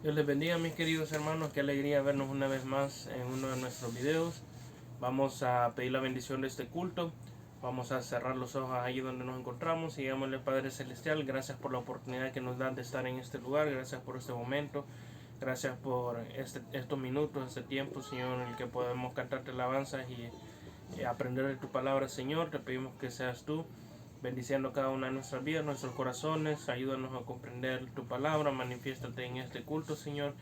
Dios les bendiga, mis queridos hermanos. Qué alegría vernos una vez más en uno de nuestros videos. Vamos a pedir la bendición de este culto. Vamos a cerrar los ojos ahí donde nos encontramos y digámosle: Padre Celestial, gracias por la oportunidad que nos dan de estar en este lugar. Gracias por este momento. Gracias por estos minutos, este tiempo, Señor, en el que podemos cantarte alabanzas y aprender de tu palabra, Señor. Te pedimos que seas tú bendiciendo cada una de nuestras vidas, nuestros corazones. Ayúdanos a comprender tu palabra. Manifiéstate en este culto, Señor,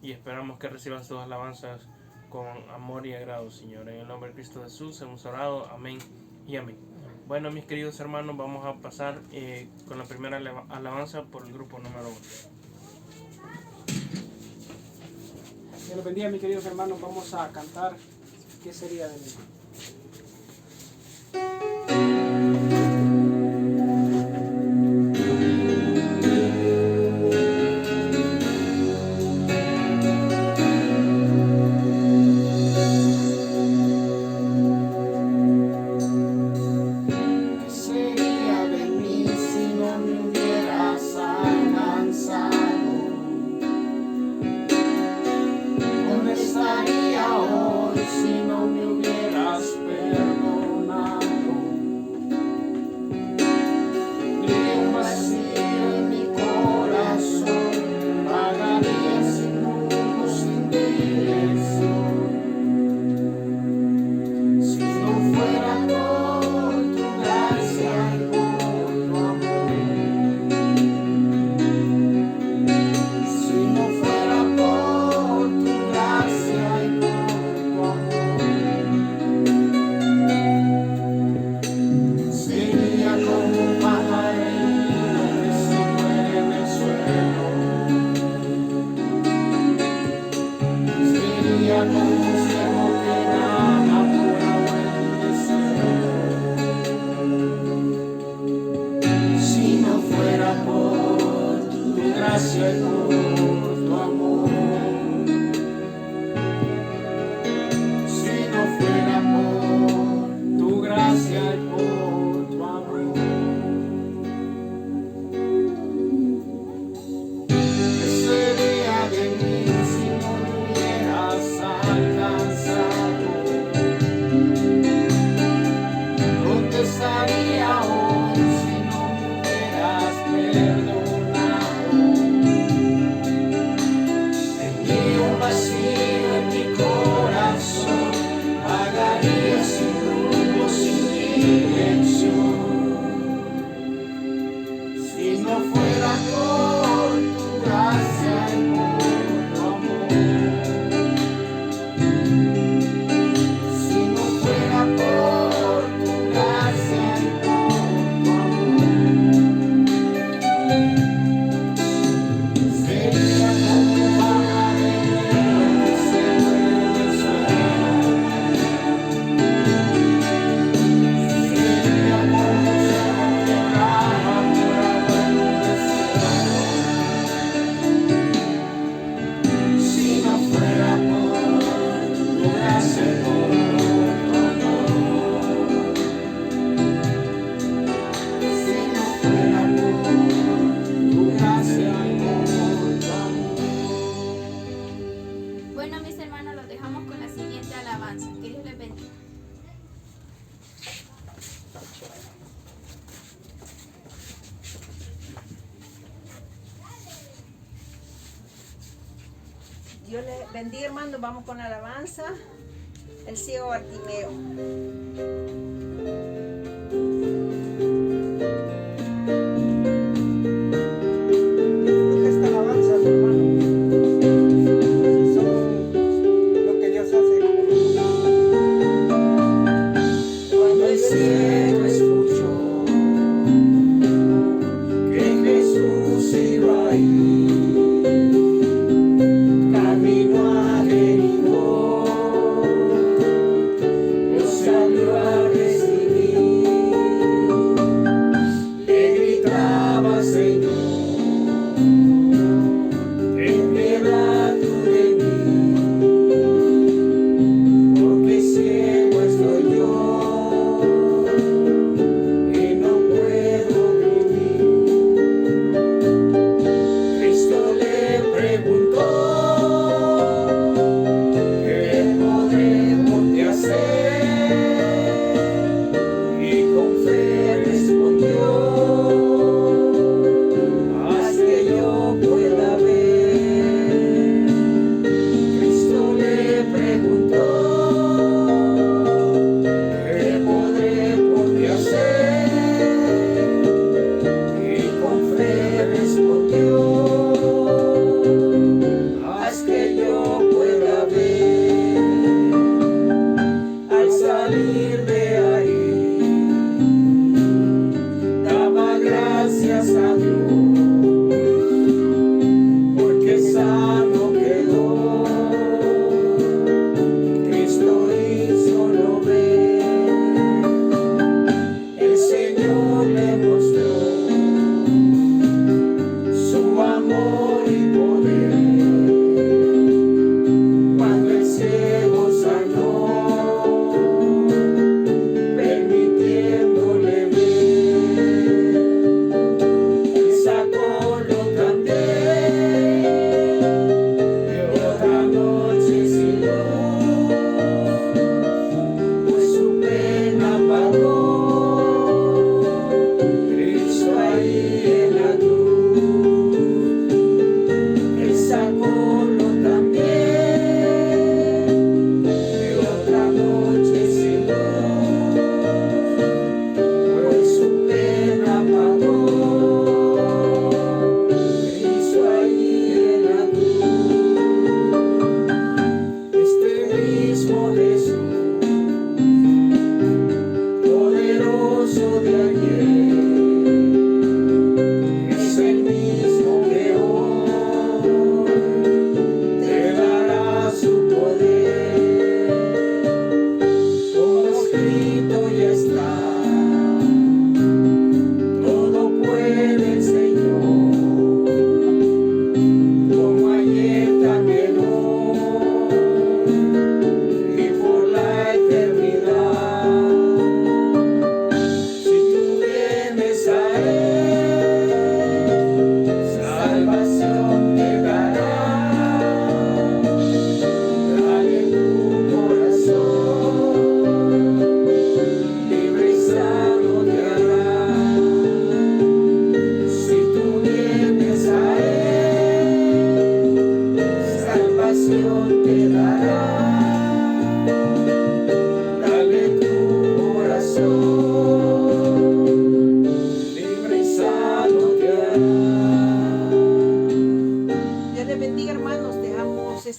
y esperamos que recibas tus alabanzas con amor y agrado, Señor. En el nombre de Cristo Jesús hemos orado. Amén y amén. Bueno, mis queridos hermanos, vamos a pasar con la primera alabanza por el grupo número 1. Dios los bendiga, mis queridos hermanos. Vamos a cantar ¿Qué sería de mí? Dios les bendiga, hermano. Vamos con la alabanza. El ciego Bartimeo. Camino adherido, Dios salió a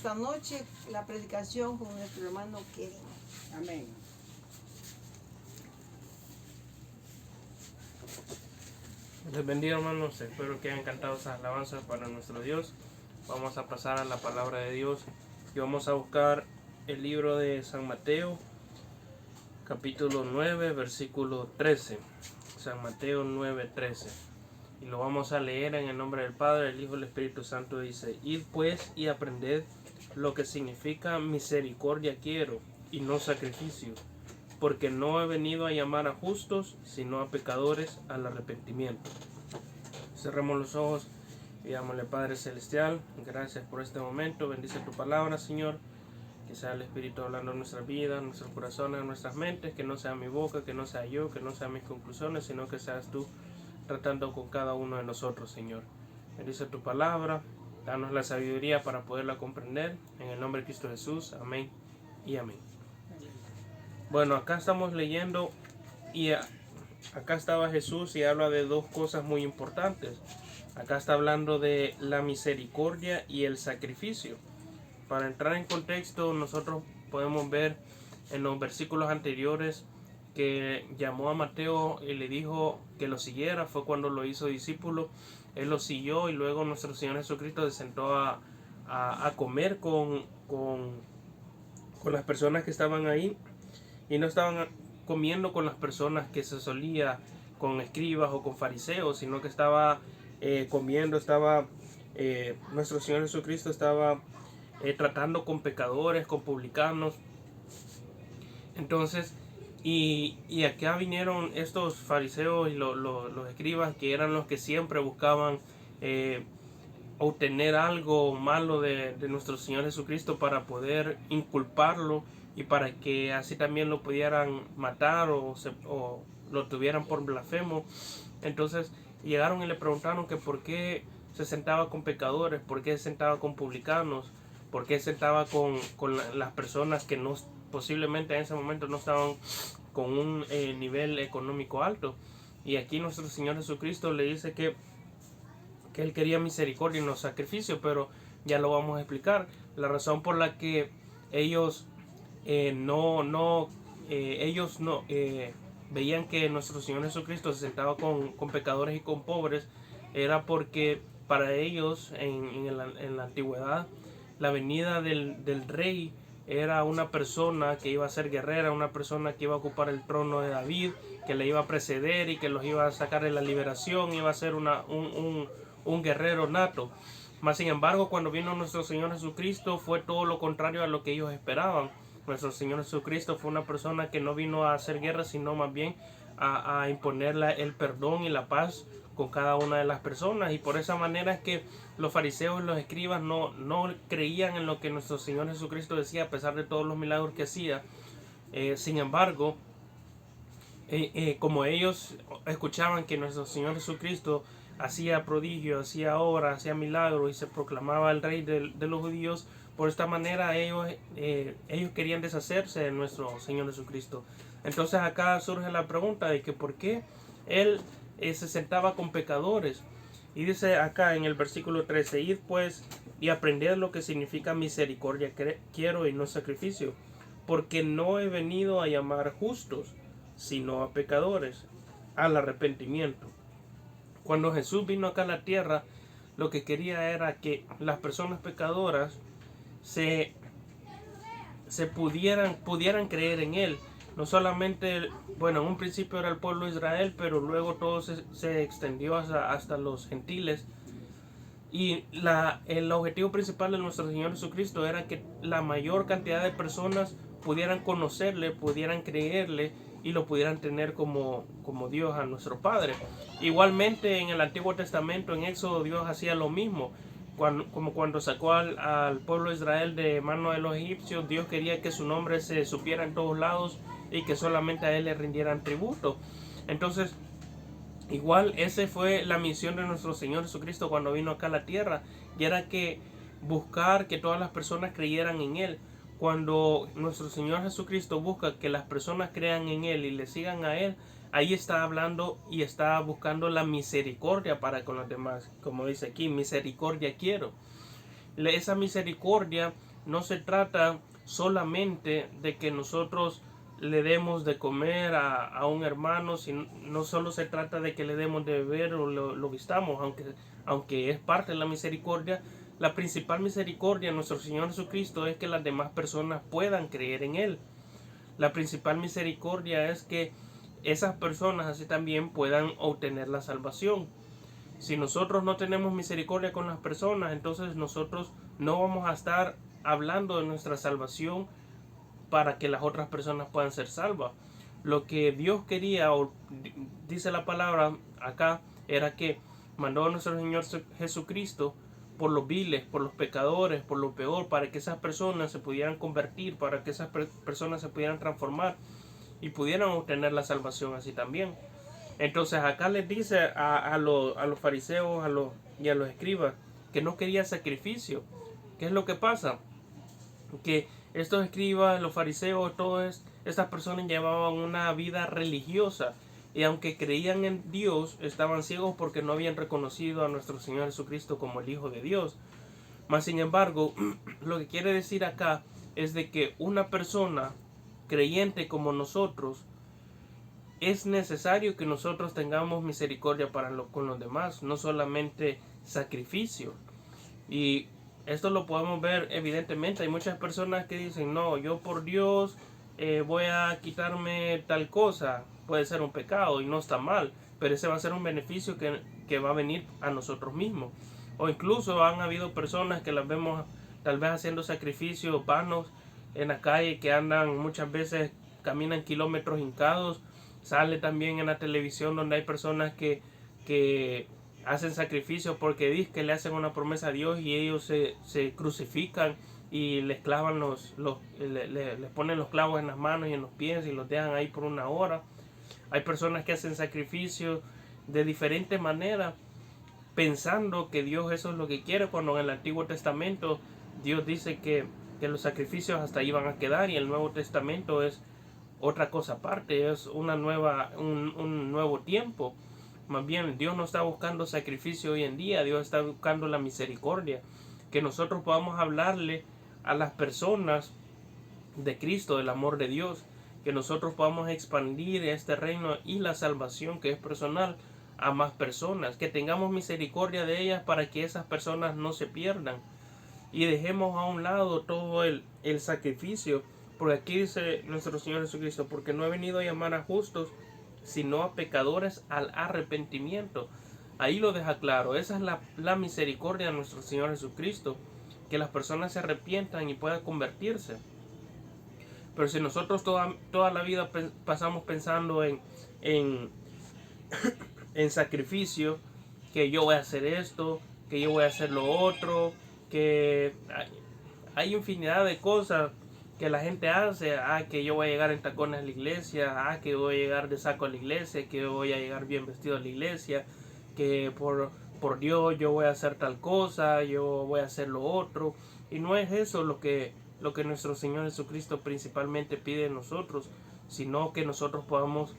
esta noche la predicación con nuestro hermano Kevin. Amén. Les bendiga, hermanos. Espero que hayan cantado esas alabanzas para nuestro Dios. Vamos a pasar a la palabra de Dios y vamos a buscar el libro de San Mateo, capítulo 9, versículo 13. San Mateo 9, 13. Y lo vamos a leer en el nombre del Padre, del Hijo y del Espíritu Santo. Dice: Id pues y aprended lo que significa misericordia quiero y no sacrificio, porque no he venido a llamar a justos, sino a pecadores al arrepentimiento. Cerremos los ojos y digámosle: Padre Celestial, gracias por este momento. Bendice tu palabra, Señor. Que sea el Espíritu hablando en nuestras vidas, en nuestros corazones, en nuestras mentes. Que no sea mi boca, que no sea yo, que no sean mis conclusiones, sino que seas tú tratando con cada uno de nosotros, Señor. Bendice tu palabra. Danos la sabiduría para poderla comprender. En el nombre de Cristo Jesús. Amén y amén. Bueno, acá estamos leyendo y acá estaba Jesús y habla de dos cosas muy importantes. Acá está hablando de la misericordia y el sacrificio. Para entrar en contexto, nosotros podemos ver en los versículos anteriores que llamó a Mateo y le dijo que lo siguiera. Fue cuando lo hizo discípulo. Él lo siguió y luego nuestro Señor Jesucristo se sentó a comer con las personas que estaban ahí. Y no estaban comiendo con las personas que se solía con escribas o con fariseos, sino que estaba comiendo, nuestro Señor Jesucristo estaba tratando con pecadores, con publicanos. Entonces, y acá vinieron estos fariseos y los escribas, que eran los que siempre buscaban obtener algo malo de nuestro Señor Jesucristo para poder inculparlo y para que así también lo pudieran matar o lo tuvieran por blasfemo. Entonces llegaron y le preguntaron que por qué se sentaba con pecadores, por qué se sentaba con publicanos, por qué se sentaba con las personas que no, posiblemente en ese momento no estaban con un nivel económico alto. Y aquí nuestro Señor Jesucristo le dice que Él quería misericordia y no sacrificio, pero ya lo vamos a explicar. La razón por la que ellos veían que nuestro Señor Jesucristo se sentaba con pecadores y con pobres era porque para ellos en la antigüedad la venida del rey era una persona que iba a ser guerrera, una persona que iba a ocupar el trono de David, que le iba a preceder y que los iba a sacar de la liberación, iba a ser un guerrero nato. Mas sin embargo, cuando vino nuestro Señor Jesucristo fue todo lo contrario a lo que ellos esperaban. Nuestro Señor Jesucristo fue una persona que no vino a hacer guerra, sino más bien a imponer el perdón y la paz con cada una de las personas. Y por esa manera es que los fariseos y los escribas no creían en lo que nuestro Señor Jesucristo decía, a pesar de todos los milagros que hacía. Sin embargo, como ellos escuchaban que nuestro Señor Jesucristo hacía prodigios, hacía obras, hacía milagros y se proclamaba el rey de los judíos, por esta manera ellos querían deshacerse de nuestro Señor Jesucristo. Entonces acá surge la pregunta de que por qué Él se sentaba con pecadores. Y dice acá en el versículo 13: Id pues y aprended lo que significa misericordia quiero y no sacrificio, porque no he venido a llamar justos, sino a pecadores al arrepentimiento. Cuando Jesús vino acá a la tierra, lo que quería era que las personas pecadoras pudieran creer en Él. No solamente, bueno, en un principio era el pueblo de Israel, pero luego todo se extendió hasta los gentiles. Y el objetivo principal de nuestro Señor Jesucristo era que la mayor cantidad de personas pudieran conocerle, pudieran creerle y lo pudieran tener como Dios a nuestro Padre. Igualmente en el Antiguo Testamento, en Éxodo, Dios hacía lo mismo. Como cuando sacó al pueblo de Israel de mano de los egipcios, Dios quería que su nombre se supiera en todos lados y que solamente a Él le rindieran tributo. Entonces, igual esa fue la misión de nuestro Señor Jesucristo cuando vino acá a la tierra, y era que buscar que todas las personas creyeran en Él. Cuando nuestro Señor Jesucristo busca que las personas crean en Él y le sigan a Él, ahí está hablando y está buscando la misericordia para con los demás. Como dice aquí, misericordia quiero. Esa misericordia no se trata solamente de que nosotros le demos de comer a un hermano, sino, no solo se trata de que le demos de beber o lo vistamos, aunque es parte de la misericordia. La principal misericordia de nuestro Señor Jesucristo es que las demás personas puedan creer en Él. La principal misericordia es que esas personas así también puedan obtener la salvación. Si nosotros no tenemos misericordia con las personas, entonces nosotros no vamos a estar hablando de nuestra salvación para que las otras personas puedan ser salvas. Lo que Dios quería, o dice la palabra acá, era que mandó a nuestro Señor Jesucristo por los viles, por los pecadores, por lo peor, para que esas personas se pudieran convertir, para que esas personas se pudieran transformar y pudieran obtener la salvación así también. Entonces acá les dice a los fariseos y a los escribas que no quería sacrificio. ¿Qué es lo que pasa? Que estos escribas, los fariseos, todas estas personas llevaban una vida religiosa, y aunque creían en Dios, estaban ciegos porque no habían reconocido a nuestro Señor Jesucristo como el Hijo de Dios. Mas sin embargo, lo que quiere decir acá es de que una persona creyente como nosotros, es necesario que nosotros tengamos misericordia con los demás, no solamente sacrificio. Y esto lo podemos ver evidentemente. Hay muchas personas que dicen, no, yo por Dios voy a quitarme tal cosa. Puede ser un pecado y no está mal, pero ese va a ser un beneficio que va a venir a nosotros mismos. O incluso han habido personas que las vemos tal vez haciendo sacrificios vanos en la calle, que andan muchas veces, caminan kilómetros hincados. Sale también en la televisión donde hay personas que hacen sacrificios porque dicen que le hacen una promesa a Dios, y ellos se crucifican y les clavan les ponen los clavos en las manos y en los pies y los dejan ahí por una hora. Hay personas que hacen sacrificios de diferentes maneras, pensando que Dios eso es lo que quiere, cuando en el Antiguo Testamento Dios dice que los sacrificios hasta ahí van a quedar, y el Nuevo Testamento es otra cosa aparte, es un nuevo tiempo. Más bien, Dios no está buscando sacrificio hoy en día, Dios está buscando la misericordia, que nosotros podamos hablarle a las personas de Cristo, del amor de Dios, que nosotros podamos expandir este reino y la salvación que es personal a más personas, que tengamos misericordia de ellas para que esas personas no se pierdan, y dejemos a un lado todo el sacrificio. Porque aquí dice nuestro Señor Jesucristo, porque no he venido a llamar a justos, sino a pecadores al arrepentimiento. Ahí lo deja claro. Esa es la misericordia de nuestro Señor Jesucristo, que las personas se arrepientan y puedan convertirse. Pero si nosotros toda la vida pasamos pensando en sacrificio, que yo voy a hacer esto, que yo voy a hacer lo otro, que hay infinidad de cosas que la gente hace, que yo voy a llegar en tacones a la iglesia, que voy a llegar de saco a la iglesia, que voy a llegar bien vestido a la iglesia, que por Dios yo voy a hacer tal cosa, yo voy a hacer lo otro. Y no es eso lo que nuestro Señor Jesucristo principalmente pide de nosotros, sino que nosotros podamos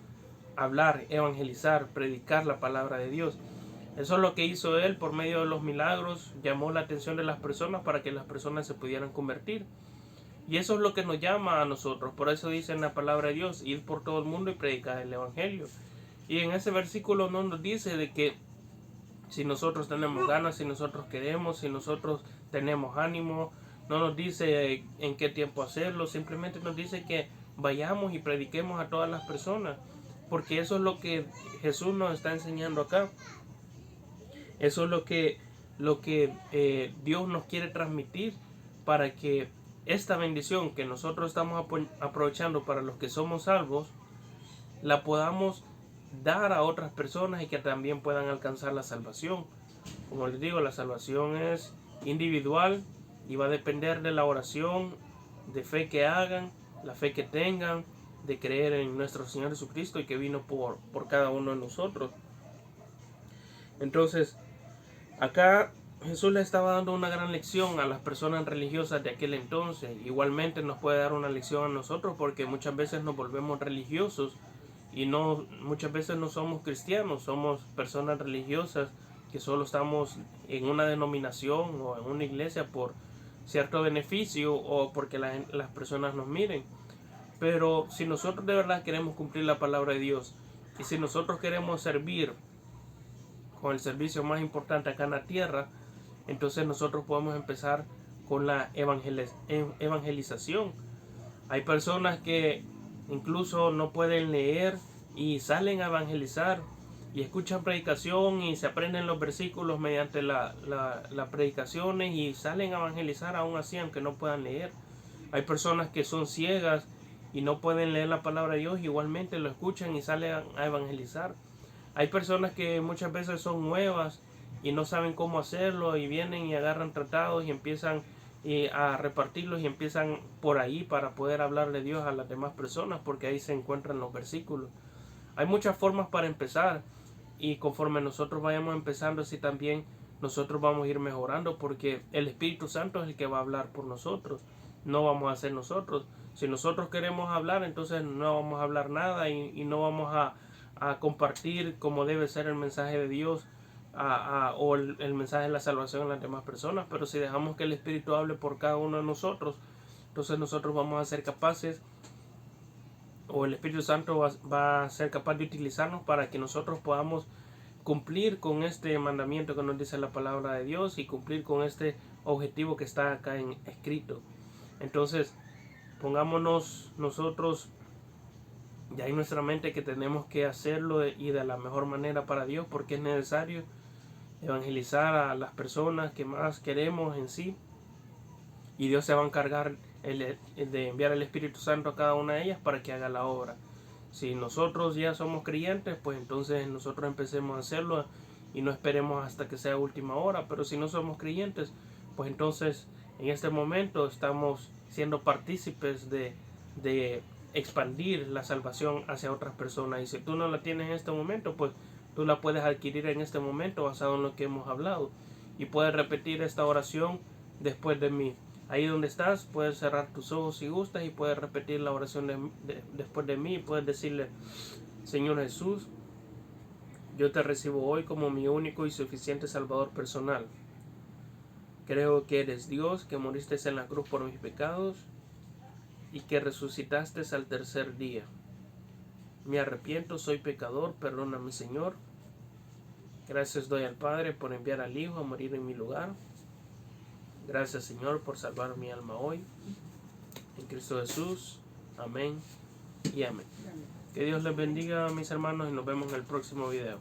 hablar, evangelizar, predicar la palabra de Dios. Eso es lo que hizo Él por medio de los milagros, llamó la atención de las personas para que las personas se pudieran convertir. Y eso es lo que nos llama a nosotros. Por eso dice en la palabra de Dios, ir por todo el mundo y predicar el evangelio. Y en ese versículo no nos dice de que si nosotros tenemos ganas, si nosotros queremos, si nosotros tenemos ánimo, no nos dice en qué tiempo hacerlo, simplemente nos dice que vayamos y prediquemos a todas las personas, porque eso es lo que Jesús nos está enseñando acá. Eso es lo que Dios nos quiere transmitir, para que esta bendición que nosotros estamos aprovechando para los que somos salvos, la podamos dar a otras personas y que también puedan alcanzar la salvación. Como les digo, la salvación es individual y va a depender de la oración, de fe que hagan, la fe que tengan, de creer en nuestro Señor Jesucristo y que vino por cada uno de nosotros. Entonces, acá Jesús le estaba dando una gran lección a las personas religiosas de aquel entonces. Igualmente nos puede dar una lección a nosotros, porque muchas veces nos volvemos religiosos y muchas veces no somos cristianos, somos personas religiosas que solo estamos en una denominación o en una iglesia por cierto beneficio o porque las personas nos miren. Pero si nosotros de verdad queremos cumplir la palabra de Dios y si nosotros queremos servir con el servicio más importante acá en la tierra, entonces nosotros podemos empezar con la evangelización. Hay personas que incluso no pueden leer y salen a evangelizar y escuchan predicación y se aprenden los versículos mediante las predicaciones y salen a evangelizar aún así aunque no puedan leer. Hay personas que son ciegas y no pueden leer la palabra de Dios, igualmente lo escuchan y salen a evangelizar. Hay personas que muchas veces son nuevas y no saben cómo hacerlo y vienen y agarran tratados y empiezan a repartirlos y empiezan por ahí para poder hablar de Dios a las demás personas, porque ahí se encuentran los versículos. Hay muchas formas para empezar y conforme nosotros vayamos empezando así también nosotros vamos a ir mejorando, porque el Espíritu Santo es el que va a hablar por nosotros, no vamos a ser nosotros. Si nosotros queremos hablar, entonces no vamos a hablar nada y no vamos a compartir como debe ser el mensaje de Dios o el mensaje de la salvación a las demás personas. Pero si dejamos que el Espíritu hable por cada uno de nosotros, entonces nosotros vamos a ser capaces, o el Espíritu Santo va a ser capaz de utilizarnos para que nosotros podamos cumplir con este mandamiento que nos dice la palabra de Dios y cumplir con este objetivo que está acá escrito. Entonces pongámonos nosotros ya en nuestra mente que tenemos que hacerlo y de la mejor manera para Dios, porque es necesario evangelizar a las personas que más queremos en sí, y Dios se va a encargar de enviar el Espíritu Santo a cada una de ellas para que haga la obra. Si nosotros ya somos creyentes, pues entonces nosotros empecemos a hacerlo y no esperemos hasta que sea última hora. Pero si no somos creyentes, pues entonces en este momento estamos siendo partícipes de expandir la salvación hacia otras personas. Y si tú no la tienes en este momento, pues tú la puedes adquirir en este momento basado en lo que hemos hablado. Y puedes repetir esta oración después de mí. Ahí donde estás, puedes cerrar tus ojos si gustas y puedes repetir la oración después de mí. Y puedes decirle: Señor Jesús, yo te recibo hoy como mi único y suficiente Salvador personal. Creo que eres Dios, que moriste en la cruz por mis pecados y que resucitaste al tercer día. Me arrepiento, soy pecador, perdóname, Señor. Gracias doy al Padre por enviar al Hijo a morir en mi lugar. Gracias, Señor, por salvar mi alma hoy. En Cristo Jesús. Amén y amén. Que Dios les bendiga, mis hermanos, y nos vemos en el próximo video.